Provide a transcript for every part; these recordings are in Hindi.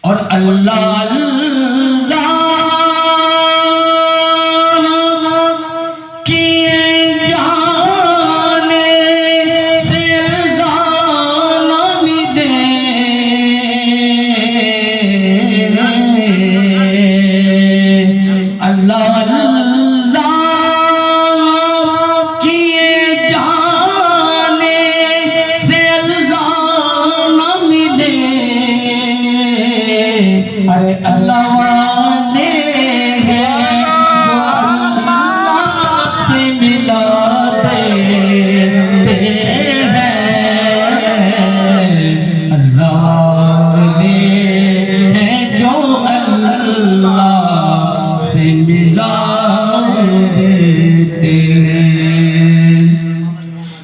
और अल्लाह अल्लाह किए जाने से अल्लाह न मिले। अल्लाह अल्लाह किए जाने से अल्लाह न मिले। अरे अल्लाह वाले हैं जो अल्लाह से मिला देते हैं। अल्लाह वाले हैं जो अल्लाह से मिला देते हैं।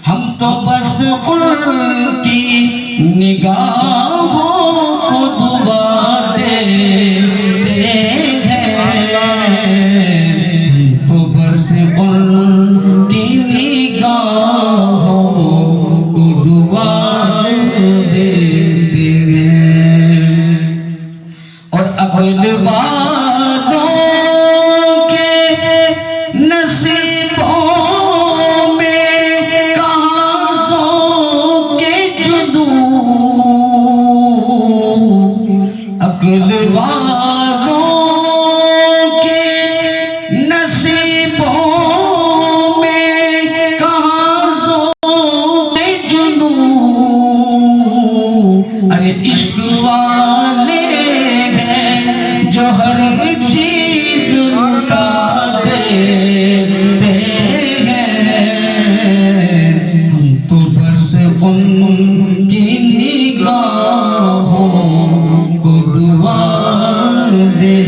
हम तो बस उनकी निगाहों को दुआ देते हैं। तो बस उनकी निगाहों को दुआ देते हैं। और अगल वालों के नसीबों में कहाँ सो के जुनू। अगल वालों के नसीबों में कहाँ सो के जुनू। अरे इश्क वाले हैं जो हर चीज लुटा देते हैं। हम तो बस उनकी निगाहों को दुआ दे